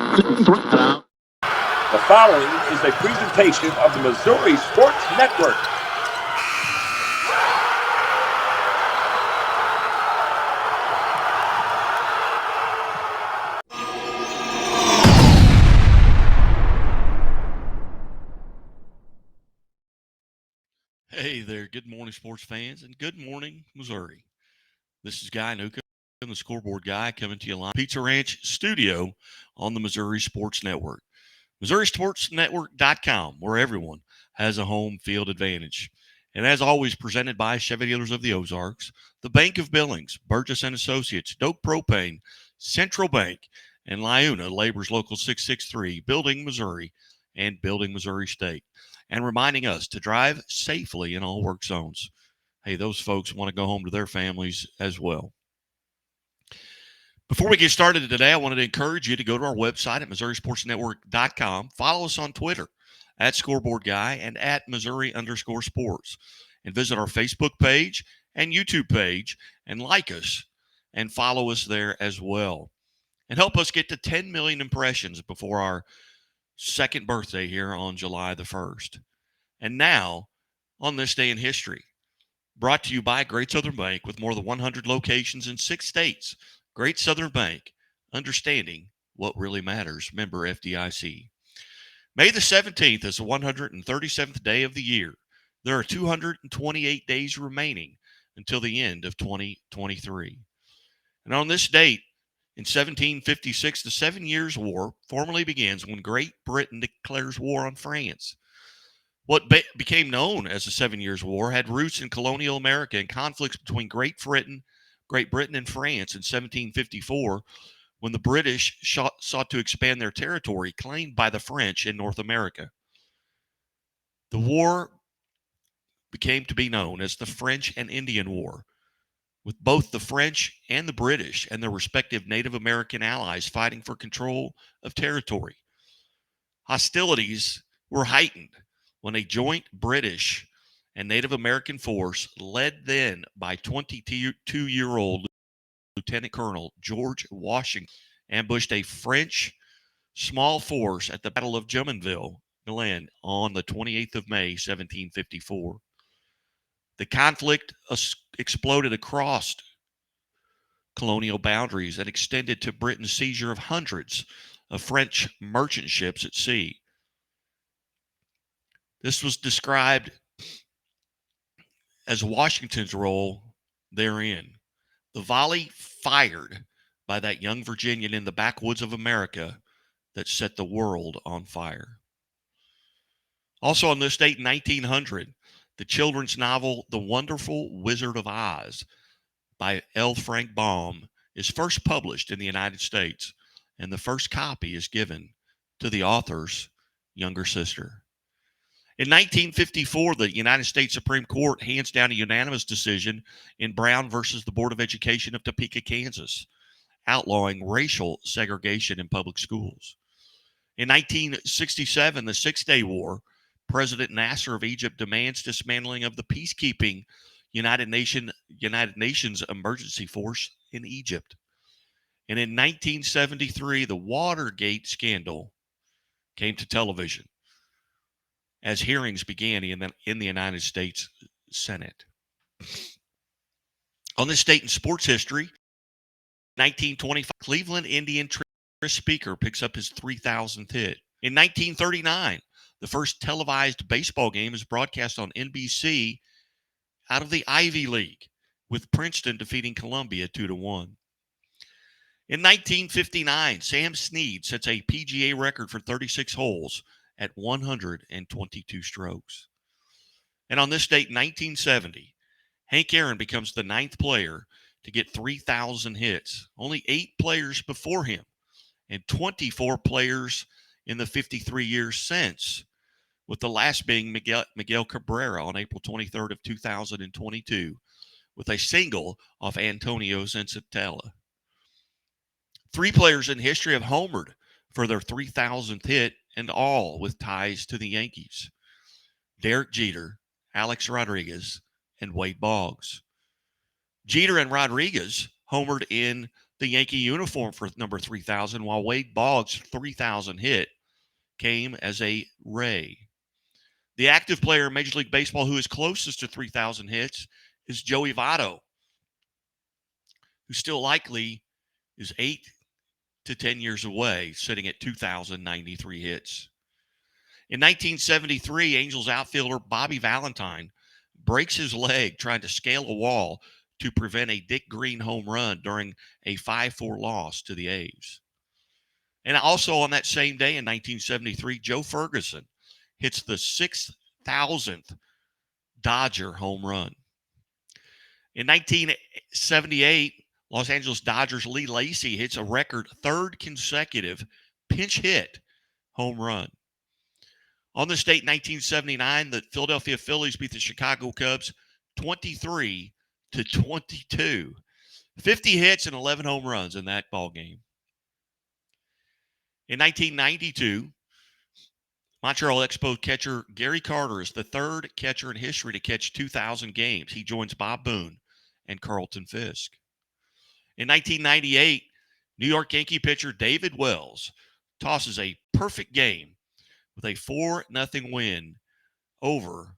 The following is a presentation of the Missouri Sports Network. Hey there, good morning, sports fans, and good morning, Missouri. This is Guy Nuka, the scoreboard guy, coming to you live Pizza Ranch studio on the Missouri Sports Network. MissouriSportsNetwork.com, where everyone has a home field advantage. And as always, presented by Chevy Dealers of the Ozarks, the Bank of Billings, Burgess and Associates, Doak Propane, Central Bank, and Liuna Labor's Local 663, Building Missouri, and Building Missouri State. And reminding us to drive safely in all work zones. Hey, those folks want to go home to their families as well. Before we get started today, I wanted to encourage you to go to our website at MissouriSportsNetwork.com. Follow us on Twitter at Scoreboard Guy and at Missouri_sports. And visit our Facebook page and YouTube page and like us and follow us there as well. And help us get to 10 million impressions before our second birthday here on July the 1st. And now, on this day in history, brought to you by Great Southern Bank with more than 100 locations in 6 states. Great Southern Bank, understanding what really matters. Member FDIC. May the 17th is the 137th day of the year. There are 228 days remaining until the end of 2023. And on this date, in 1756, the 7 Years' War formally begins when Great Britain declares war on France. What became known as the 7 Years' War had roots in colonial America and conflicts between Great Britain and France in 1754, when the British sought to expand their territory claimed by the French in North America. The war became to be known as the French and Indian War, with both the French and the British and their respective Native American allies fighting for control of territory. Hostilities were heightened when a joint British and Native American force, led then by 22-year-old Lieutenant Colonel George Washington, ambushed a French small force at the Battle of Jumonville, Glen, on the 28th of May, 1754. The conflict exploded across colonial boundaries and extended to Britain's seizure of hundreds of French merchant ships at sea. This was described as Washington's role therein. The volley fired by that young Virginian in the backwoods of America that set the world on fire. Also on this date in 1900, the children's novel The Wonderful Wizard of Oz by L. Frank Baum is first published in the United States, and the first copy is given to the author's younger sister. In 1954, the United States Supreme Court hands down a unanimous decision in Brown versus the Board of Education of Topeka, Kansas, outlawing racial segregation in public schools. In 1967, the Six-Day War, President Nasser of Egypt demands dismantling of the peacekeeping United Nations Emergency Force in Egypt. And in 1973, the Watergate scandal came to television as hearings began in the United States Senate. On this date in sports history, 1925, Cleveland Indian Tris Speaker picks up his 3,000th hit. In 1939, the first televised baseball game is broadcast on NBC out of the Ivy League, with Princeton defeating Columbia 2-1. In 1959, Sam Snead sets a PGA record for 36 holes at 122 strokes. And on this date, 1970, Hank Aaron becomes the 9th player to get 3,000 hits. Only 8 players before him and 24 players in the 53 years since, with the last being Miguel Cabrera on April 23rd of 2022 with a single off Antonio Senzatella. 3 players in history have homered for their 3,000th hit, and all with ties to the Yankees: Derek Jeter, Alex Rodriguez, and Wade Boggs. Jeter and Rodriguez homered in the Yankee uniform for number 3,000, while Wade Boggs' 3,000 hit came as a Ray. The active player in Major League Baseball who is closest to 3,000 hits is Joey Votto, who still likely is 8 to 10 years away, sitting at 2,093 hits. In 1973, Angels outfielder Bobby Valentine breaks his leg trying to scale a wall to prevent a Dick Green home run during a 5-4 loss to the A's. And also on that same day in 1973, Joe Ferguson hits the 6,000th Dodger home run. In 1978, Los Angeles Dodgers Lee Lacy hits a record third consecutive pinch hit home run. On this date, 1979, the Philadelphia Phillies beat the Chicago Cubs 23-22. 50 hits and 11 home runs in that ball game. In 1992, Montreal Expos catcher Gary Carter is the third catcher in history to catch 2,000 games. He joins Bob Boone and Carlton Fisk. In 1998, New York Yankee pitcher David Wells tosses a perfect game with a 4-0 win over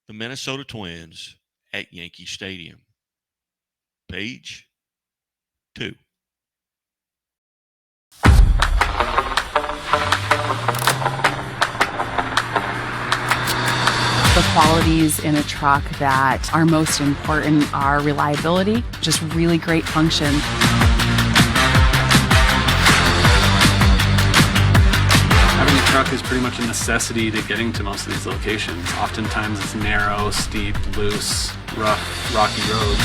the Minnesota Twins at Yankee Stadium. Page 2. The qualities in a truck that are most important are reliability, just really great function. Having a truck is pretty much a necessity to getting to most of these locations. Oftentimes it's narrow, steep, loose, rough, rocky roads.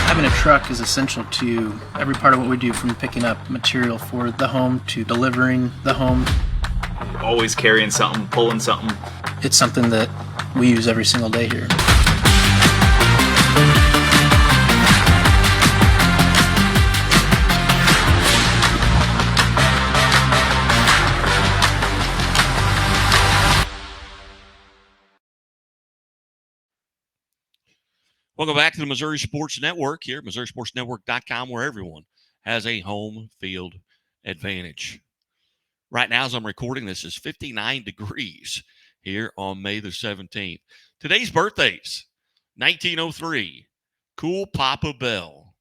Having a truck is essential to every part of what we do, from picking up material for the home to delivering the home. Always carrying something, pulling something. It's something that we use every single day here. Welcome back to the Missouri Sports Network here, MissouriSportsNetwork.com, where everyone has a home field advantage. Right now, as I'm recording this, is 59 degrees here on May the 17th. Today's birthdays: 1903, Cool Papa Bell,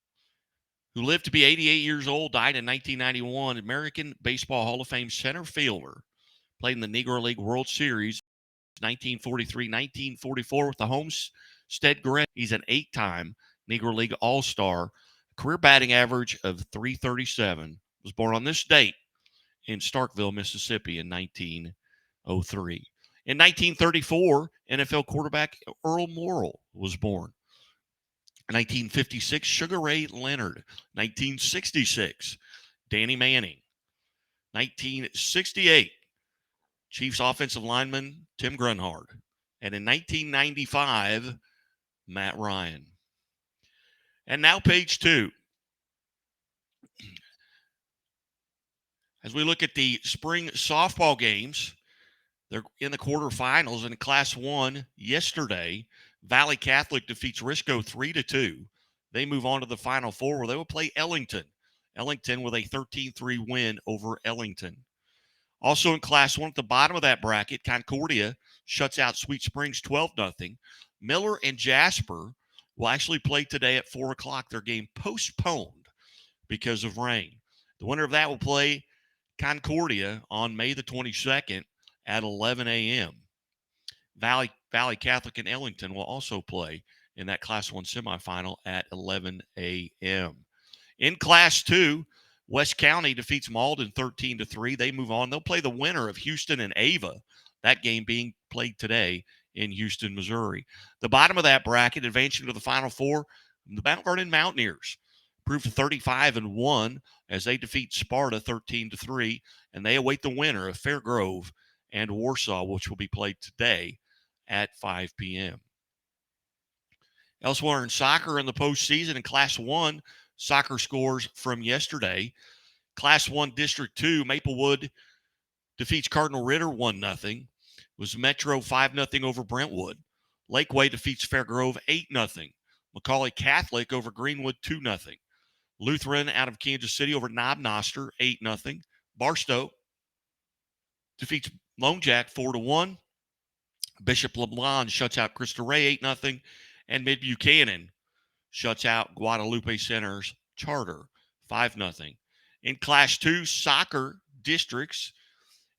who lived to be 88 years old, died in 1991, American Baseball Hall of Fame center fielder, played in the Negro League World Series 1943-1944 with the Homestead Grit. He's an 8-time Negro League All-Star, career batting average of .337. Was born on this date in Starkville, Mississippi in 1903. In 1934, NFL quarterback Earl Morrall was born. In 1956, Sugar Ray Leonard. 1966, Danny Manning. 1968, Chiefs offensive lineman Tim Grunhard. And in 1995, Matt Ryan. And now page 2. As we look at the spring softball games, they're in the quarterfinals in Class 1 yesterday. Valley Catholic defeats Risco 3-2. They move on to the Final Four, where they will play Ellington. Ellington with a 13-3 win over Ellington. Also in Class 1 at the bottom of that bracket, Concordia shuts out Sweet Springs 12-0. Miller and Jasper will actually play today at 4 o'clock. Their game postponed because of rain. The winner of that will play Concordia on May the 22nd at 11 a.m. Valley Catholic and Ellington will also play in that Class 1 semifinal at 11 a.m. In Class 2, West County defeats Malden 13-3. They move on. They'll play the winner of Houston and Ava, that game being played today in Houston, Missouri. The bottom of that bracket, advancing to the Final Four, the Mount Vernon Mountaineers proved 35-1 as they defeat Sparta 13-3, and they await the winner of Fairgrove and Warsaw, which will be played today at 5 p.m. Elsewhere in soccer in the postseason, in Class 1, soccer scores from yesterday. Class 1 District 2, Maplewood defeats Cardinal Ritter 1-0. Was Metro 5-0 over Brentwood. Lakeway defeats Fairgrove 8-0. Macaulay Catholic over Greenwood 2-0. Lutheran out of Kansas City over Knob Noster 8-0. Barstow defeats Lone Jack 4-1. Bishop LeBlanc shuts out Cristo Rey 8-0. And Mid Buchanan shuts out Guadalupe Center's Charter 5-0. In Class 2 soccer districts,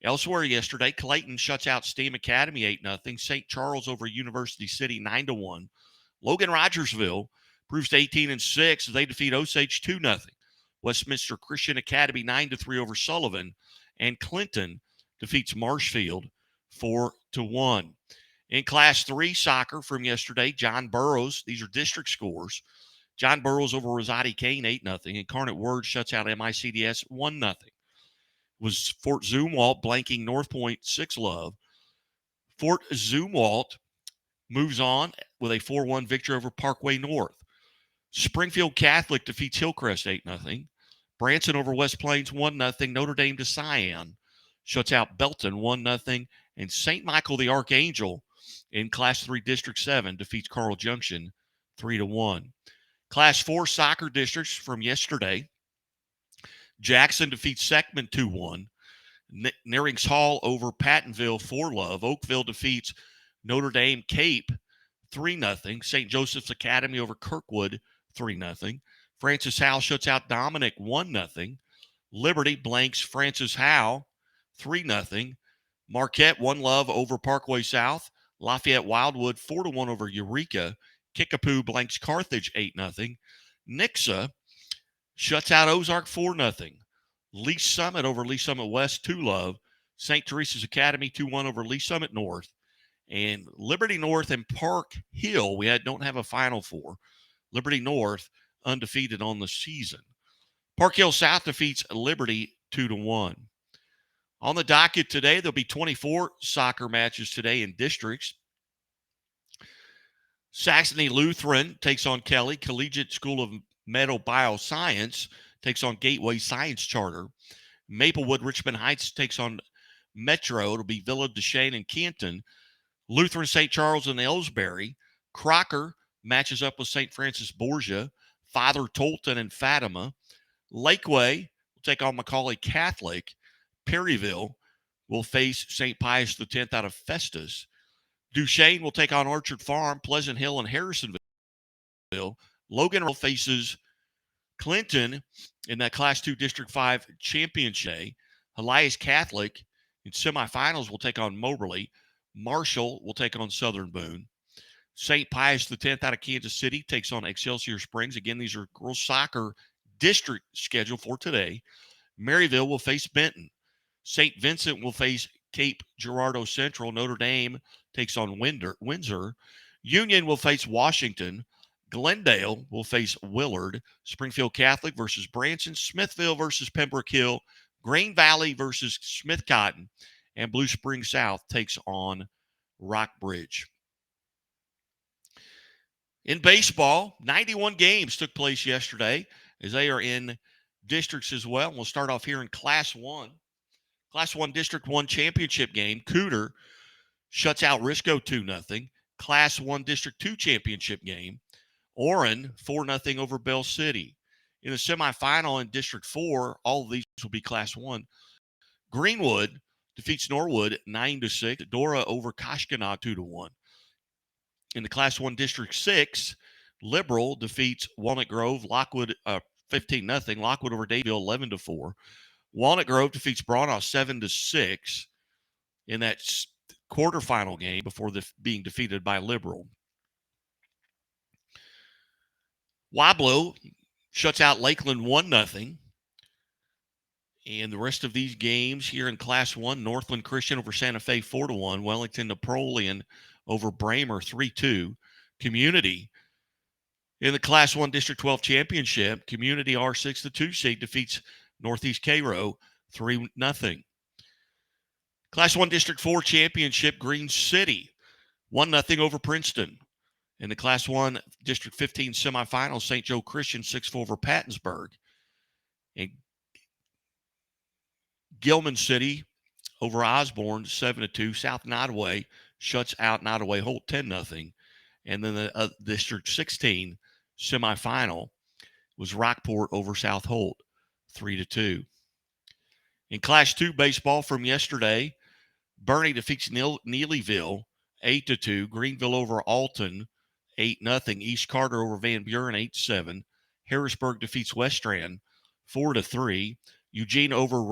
elsewhere yesterday, Clayton shuts out Steam Academy 8-0. St. Charles over University City 9-1. Logan Rogersville proves to 18-6 as they defeat Osage 2-0. Westminster Christian Academy 9-3 over Sullivan. And Clinton defeats Marshfield 4-1. In Class 3 soccer from yesterday, John Burroughs, these are district scores. John Burroughs over Rosati Kane 8-0. Incarnate Word shuts out MICDS 1-0. Was Fort Zumwalt blanking North Point 6-love. Fort Zumwalt moves on with a 4-1 victory over Parkway North. Springfield Catholic defeats Hillcrest 8-0. Branson over West Plains 1-0. Notre Dame to Cyan shuts out Belton 1-0. And St. Michael the Archangel in Class 3 District 7 defeats Carl Junction 3-1. Class 4 soccer districts from yesterday. Jackson defeats Seckman 2-1. Nearings Hall over Pattonville 4-love. Oakville defeats Notre Dame Cape 3-0. St. Joseph's Academy over Kirkwood 3-0. Francis Howe shuts out Dominic 1-0. Liberty blanks Francis Howe 3-0. Marquette 1-love over Parkway South. Lafayette Wildwood 4-1 over Eureka. Kickapoo blanks Carthage 8-0. Nixa shuts out Ozark 4-0. Lee Summit over Lee Summit West 2-love. St. Teresa's Academy 2-1 over Lee Summit North. And Liberty North and Park Hill, don't have a final for. Liberty North undefeated on the season. Park Hill South defeats Liberty 2-1. On the docket today, there'll be 24 soccer matches today in districts. Saxony Lutheran takes on Kelly. Collegiate School of Meadow Bioscience takes on Gateway Science Charter. Maplewood Richmond Heights takes on Metro. It'll be Villa, Duchesne, and Canton. Lutheran St. Charles and Ellsbury. Crocker matches up with St. Francis Borgia. Father Tolton and Fatima. Lakeway will take on Macaulay Catholic. Perryville will face St. Pius X out of Festus. Duchesne will take on Orchard Farm. Pleasant Hill and Harrisonville. Logan faces Clinton in that Class 2 District 5 championship. Elias Catholic in semifinals will take on Moberly. Marshall will take on Southern Boone. St. Pius X out of Kansas City takes on Excelsior Springs. Again, these are girls soccer district schedule for today. Maryville will face Benton. St. Vincent will face Cape Girardeau Central. Notre Dame takes on Windsor. Union will face Washington. Glendale will face Willard. Springfield Catholic versus Branson. Smithville versus Pembroke Hill. Green Valley versus Smith Cotton. And Blue Springs South takes on Rockbridge. In baseball, 91 games took place yesterday as they are in districts as well. We'll start off here in Class 1. Class 1 District 1 championship game. Cooter shuts out Risco 2-0. Class 1 District 2 championship game. Orrin 4-0 over Bell City. In the semifinal in District 4, all of these will be Class 1. Greenwood defeats Norwood 9-6. Dora over Koshkonong 2-1. In the Class 1 District 6, Liberal defeats Walnut Grove, Lockwood 15-0. Lockwood over Dayville 11-4. Walnut Grove defeats Braunau 7-6 in that quarterfinal game before being defeated by Liberal. Wablo shuts out Lakeland 1-0. And the rest of these games here in Class 1, Northland Christian over Santa Fe 4-1. Wellington Napoleon over Bramer 3-2. Community in the Class 1 District 12 championship, Community R6, the 2 seed, defeats Northeast Cairo 3-0. Class 1 District 4 championship, Green City 1-0 over Princeton. In the Class 1 District 15 semifinals, St. Joe Christian 6-4 over Pattonsburg. And Gilman City over Osborne 7-2. South Nottoway shuts out Nottoway Holt 10-0. And then the District 16 semifinal was Rockport over South Holt, 3-2. In Class 2 baseball from yesterday, Bernie defeats Neelyville 8-2. Greenville over Alton 8-0. East Carter over Van Buren 8-7. Harrisburg defeats Westran 4-3. Eugene over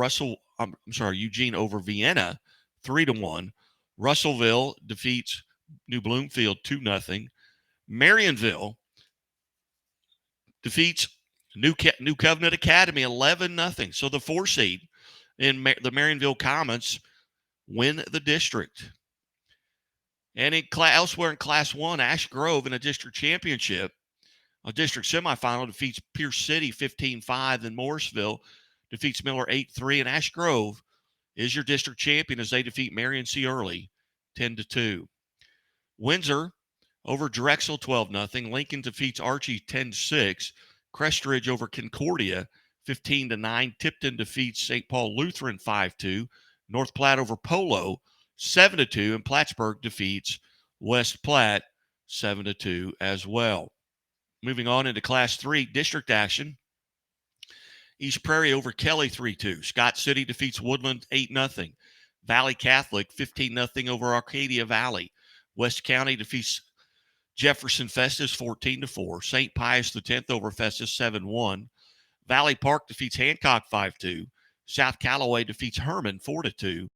Vienna 3-1. Russellville defeats New Bloomfield 2-0. Marionville defeats New Covenant Academy 11-0. So the 4 seed in the Marionville Comets win the district. And elsewhere in Class 1, Ash Grove in a district championship, a district semifinal, defeats Pierce City 15-5. Then Morrisville defeats Miller 8-3. And Ash Grove is your district champion as they defeat Marion C. Early 10-2. Windsor over Drexel 12-0. Lincoln defeats Archie 10-6. Crestridge over Concordia 15-9. Tipton defeats St. Paul Lutheran 5-2. North Platte over Polo 7-2. And Plattsburgh defeats West Platte 7-2 as well. Moving on into Class 3 district action. East Prairie over Kelly 3-2. Scott City defeats Woodland 8-0. Valley Catholic 15-0 over Arcadia Valley. West County defeats Jefferson Festus 14-4. St. Pius X over Festus 7-1. Valley Park defeats Hancock 5-2. South Callaway defeats Herman 4-2.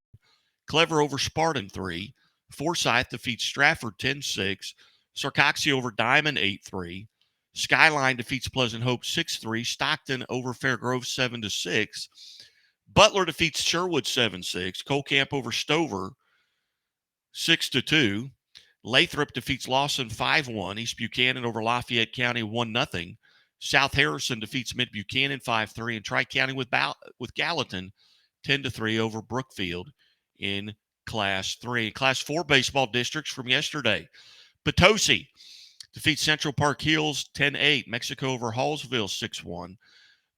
Clever over Spartan 3. Forsyth defeats Stratford 10-6. Sarcoxy over Diamond 8-3. Skyline defeats Pleasant Hope 6-3. Stockton over Fairgrove 7-6. Butler defeats Sherwood 7-6. Colcamp over Stover 6-2. Lathrop defeats Lawson 5-1. East Buchanan over Lafayette County 1-0. South Harrison defeats Mid Buchanan 5-3. And Tri-County with Gallatin 10-3 over Brookfield in Class 3. Class 4 baseball districts from yesterday. Potosi defeats Central Park Hills 10-8. Mexico over Hallsville 6-1.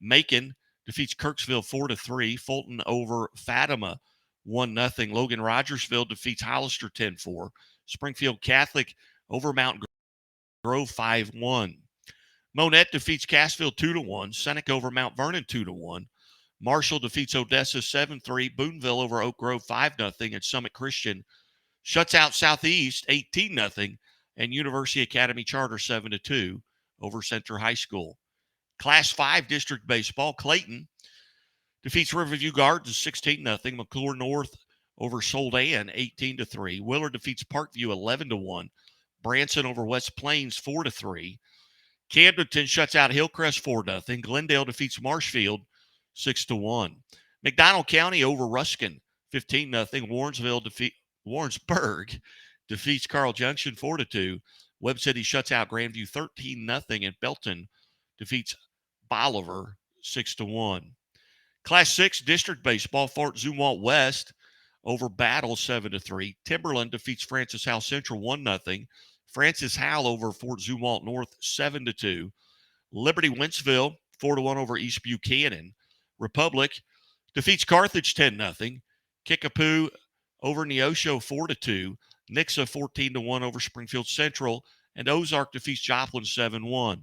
Macon defeats Kirksville 4-3. Fulton over Fatima 1-0. Logan Rogersville defeats Hollister 10-4. Springfield Catholic over Mount Grove 5-1. Monette defeats Cassville 2-1. Seneca over Mount Vernon 2-1. Marshall defeats Odessa 7-3. Boonville over Oak Grove 5-0. And Summit Christian shuts out Southeast 18-0. And University Academy Charter 7-2 over Center High School. Class 5 district baseball, Clayton defeats Riverview Gardens 16-0. McClure North over Soldan 18-3. Willard defeats Parkview 11-1. Branson over West Plains 4-3. Camdenton shuts out Hillcrest 4-0. Glendale defeats Marshfield 6-1. McDonald County over Ruskin 15-0. Warrensburg defeats Carl Junction 4-2. Webb City shuts out Grandview 13-0. And Belton defeats Bolivar 6-1. Class 6 district baseball, Fort Zumwalt West over Battle 7-3. Timberland defeats Francis Howell Central 1-0. Francis Howell over Fort Zumwalt North 7-2. Liberty Wentzville 4-1 over East Buchanan. Republic defeats Carthage 10-0. Kickapoo over Neosho 4-2. Nixa 14-1 over Springfield Central. And Ozark defeats Joplin 7-1.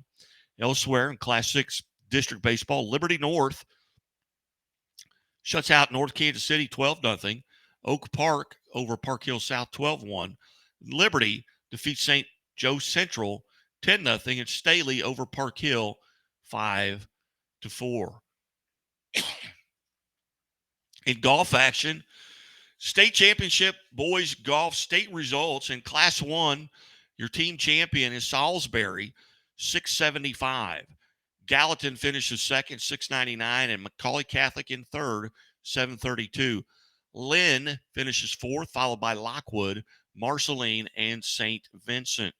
Elsewhere in Class 6 district baseball, Liberty North shuts out North Kansas City 12-0. Oak Park over Park Hill South 12-1. Liberty defeats St. Joe Central 10-0. And Staley over Park Hill 5-4. In golf action, state championship boys golf state results in Class 1. Your team champion is Salisbury, 675. Gallatin finishes second, 699. And Macaulay Catholic in third, 732. Lynn finishes fourth, followed by Lockwood, Marceline, and St. Vincent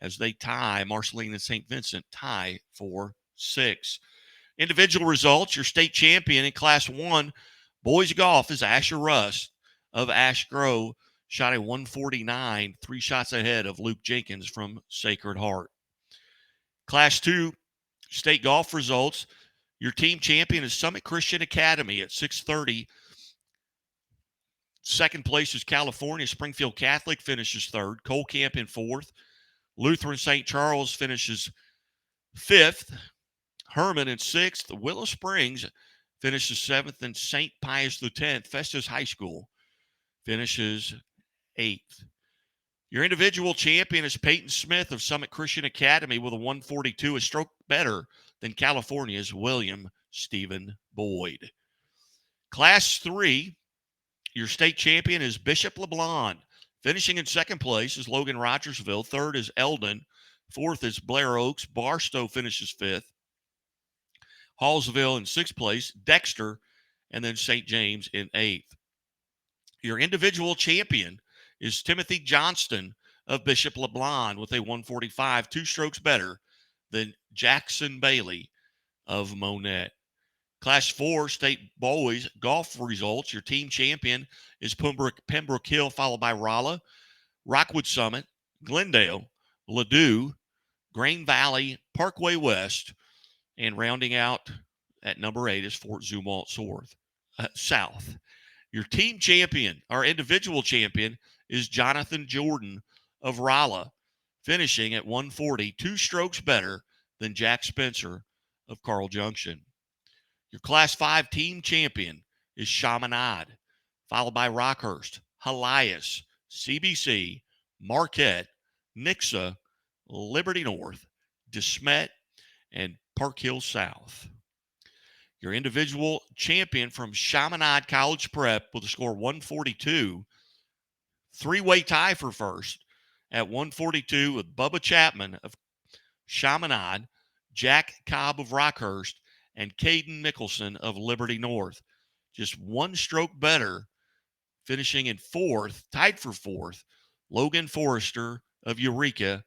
as they tie. Marceline and St. Vincent tie for 6. Individual results, your state champion in Class 1, boys golf, is Asher Rust of Ash Grove, shot a 149, 3 shots ahead of Luke Jenkins from Sacred Heart. Class 2 state golf results, your team champion is Summit Christian Academy at 630. Second place is California. Springfield Catholic finishes third. Colcamp in fourth. Lutheran St. Charles finishes 5th. Herman in 6th. Willow Springs finishes 7th. And St. Pius X, Festus High School, finishes 8th. Your individual champion is Peyton Smith of Summit Christian Academy with a 142, a stroke better than California's William Stephen Boyd. Class 3, your state champion is Bishop LeBlond. Finishing in 2nd place is Logan Rogersville. 3rd is Eldon. 4th is Blair Oaks. Barstow finishes 5th. Hallsville in 6th place. Dexter, and then St. James in 8th. Your individual champion is Timothy Johnston of Bishop LeBlond with a 145, 2 strokes better than Jackson Bailey of Monette. Class 4 state boys golf results. Your team champion is Pembroke Hill, followed by Rolla, Rockwood Summit, Glendale, Ladue, Grain Valley, Parkway West, and rounding out at number 8 is Fort Zumwalt South. Your team champion, our individual champion, is Jonathan Jordan of Rolla, finishing at 140, 2 strokes better than Jack Spencer of Carl Junction. Your Class 5 team champion is Chaminade, followed by Rockhurst, Helias, CBC, Marquette, Nixa, Liberty North, DeSmet, and Park Hill South. Your individual champion from Chaminade College Prep with a score 142, 3-way tie for first at 142 with Bubba Chapman of Chaminade, Jack Cobb of Rockhurst, and Caden Nicholson of Liberty North. Just 1 stroke better, finishing in 4th, tied for 4th, Logan Forrester of Eureka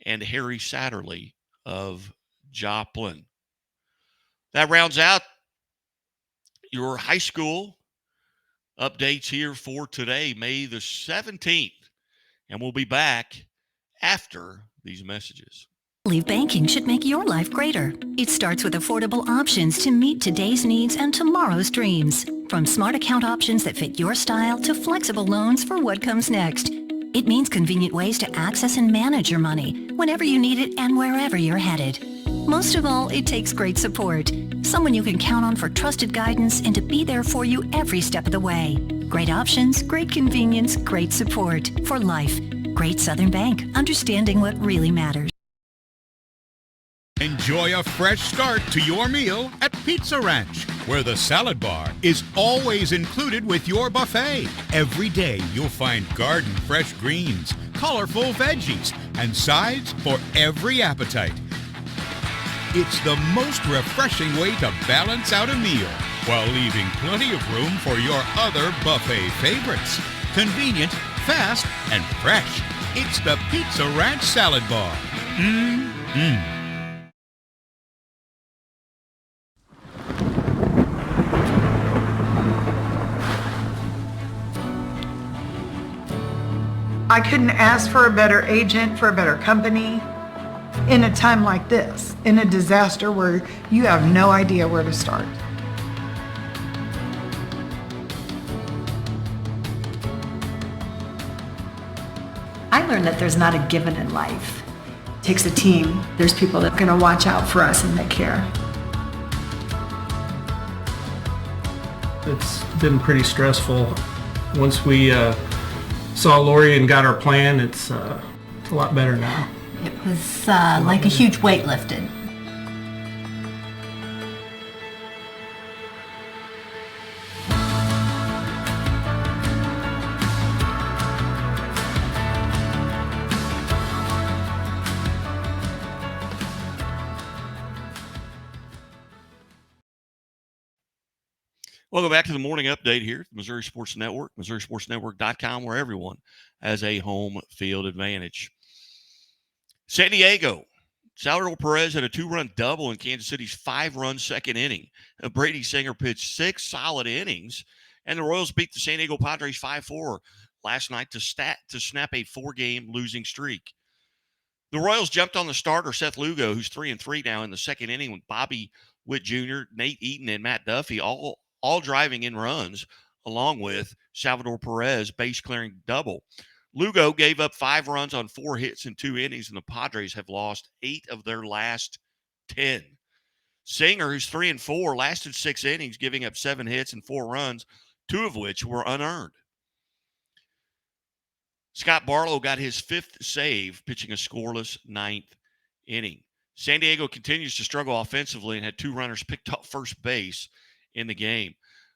and Harry Satterley of Joplin. That rounds out your high school updates here for today, May the 17th. And we'll be back after these messages. Leave banking should make your life greater. It starts with affordable options to meet today's needs and tomorrow's dreams. From smart account options that fit your style to flexible loans for what comes next. It means convenient ways to access and manage your money whenever you need it and wherever you're headed. Most of all, it takes great support. Someone you can count on for trusted guidance and to be there for you every step of the way. Great options, great convenience, great support for life. Great Southern Bank, understanding what really matters. Enjoy a fresh start to your meal at Pizza Ranch, where the salad bar is always included with your buffet. Every day you'll find garden fresh greens, colorful veggies, and sides for every appetite. It's the most refreshing way to balance out a meal while leaving plenty of room for your other buffet favorites. Convenient, fast, and fresh. It's the Pizza Ranch Salad Bar. Mmm. I couldn't ask for a better agent, for a better company in a time like this, in a disaster where you have no idea where to start. I learned that there's not a given in life. It takes a team. There's people that are going to watch out for us and that care. It's been pretty stressful. Once we saw Lori and got our plan, it's a lot better now. It was like a huge weight lifted. Welcome back to the morning update here at the Missouri Sports Network, MissouriSportsNetwork.com, where everyone has a home field advantage. San Diego, Salvador Perez had a 2-run double in Kansas City's 5-run second inning. Brady Singer pitched 6 solid innings, and the Royals beat the San Diego Padres 5-4 last night to snap a 4-game losing streak. The Royals jumped on the starter, Seth Lugo, who's 3-3 now in the second inning, with Bobby Witt Jr., Nate Eaton, and Matt Duffy all driving in runs, along with Salvador Perez base clearing double. Lugo gave up 5 runs on 4 hits in 2 innings, and the Padres have lost 8 of their last 10. Singer, who's 3-4, lasted 6 innings, giving up 7 hits and 4 runs, 2 of which were unearned. Scott Barlow got his 5th save, pitching a scoreless 9th inning. San Diego continues to struggle offensively and had 2 runners picked off first base in the game.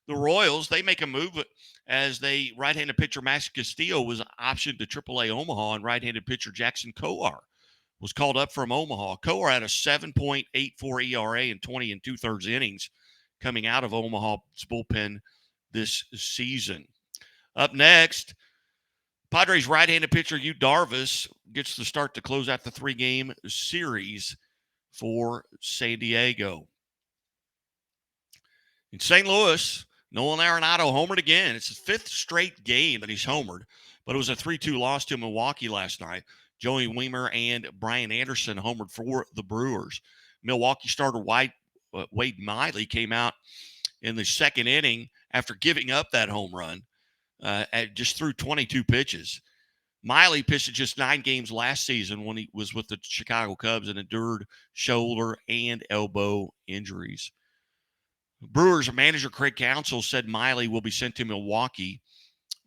The Royals, they make a move as they right-handed pitcher Max Castillo was optioned to AAA Omaha, and right-handed pitcher Jackson Coar was called up from Omaha. Coar had a 7.84 ERA in 20 2/3 innings coming out of Omaha's bullpen this season. Up next, Padres right-handed pitcher Yu Darvish gets the start to close out the 3-game series for San Diego. In St. Louis, Nolan Arenado homered again. It's his 5th straight game that he's homered, but it was a 3-2 loss to Milwaukee last night. Joey Wiemer and Brian Anderson homered for the Brewers. Milwaukee starter Wade Miley came out in the 2nd inning after giving up that home run. Just threw 22 pitches. Miley pitched just 9 games last season when he was with the Chicago Cubs and endured shoulder and elbow injuries. Brewers manager Craig Counsell said Miley will be sent to Milwaukee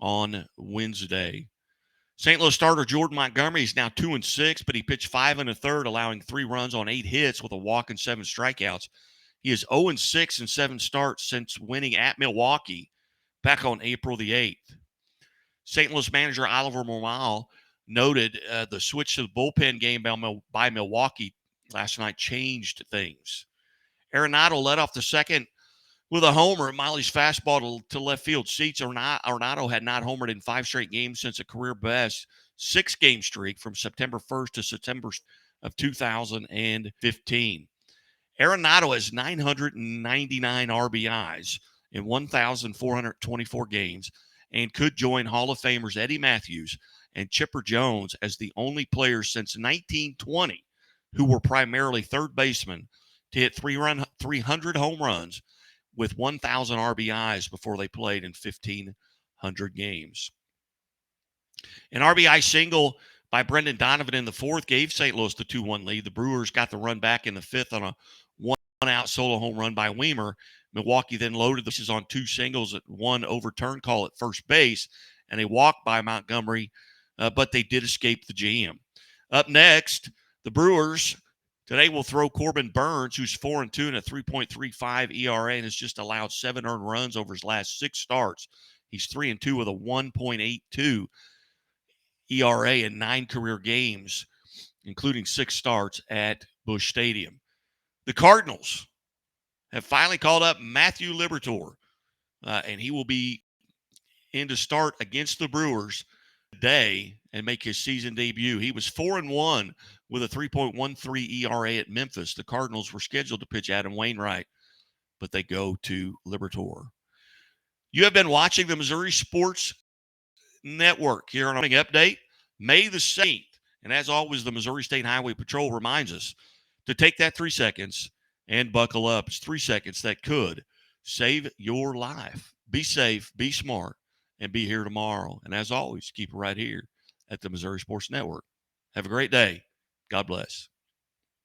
on Wednesday. St. Louis starter Jordan Montgomery is now 2-6, but he pitched 5 1/3, allowing 3 runs on 8 hits with a walk and 7 strikeouts. He is 0-6 in 7 starts since winning at Milwaukee back on April the 8th. St. Louis manager Oliver Mormal noted the switch to the bullpen game by Milwaukee last night changed things. Arenado led off the 2nd with a homer. Miley's fastball to left field seats. Arenado had not homered in 5 straight games since a career best 6-game streak from September 1st to September of 2015. Arenado has 999 RBIs in 1,424 games and could join Hall of Famers Eddie Matthews and Chipper Jones as the only players since 1920 who were primarily third basemen to hit 300 home runs with 1,000 RBIs before they played in 1,500 games. An RBI single by Brendan Donovan in the 4th gave St. Louis the 2-1 lead. The Brewers got the run back in the 5th on a 1-out solo home run by Wiemer. Milwaukee then loaded the bases on 2 singles at 1 overturned call at first base and a walk by Montgomery, but they did escape the jam. Up next, the Brewers today will throw Corbin Burns, who's 4-2 and a 3.35 ERA and has just allowed 7 earned runs over his last 6 starts. He's 3-2 with a 1.82 ERA in 9 career games, including 6 starts at Busch Stadium. The Cardinals have finally called up Matthew Liberatore, and he will be in to start against the Brewers today and make his season debut. He was 4-1 with a 3.13 ERA at Memphis. The Cardinals were scheduled to pitch Adam Wainwright, but they go to Liberatore. You have been watching the Missouri Sports Network here on Morning Update, May the 2nd. And as always, the Missouri State Highway Patrol reminds us to take that 3 seconds and buckle up. It's 3 seconds that could save your life. Be safe, be smart, and be here tomorrow. And as always, keep it right here at the Missouri Sports Network. Have a great day. God bless.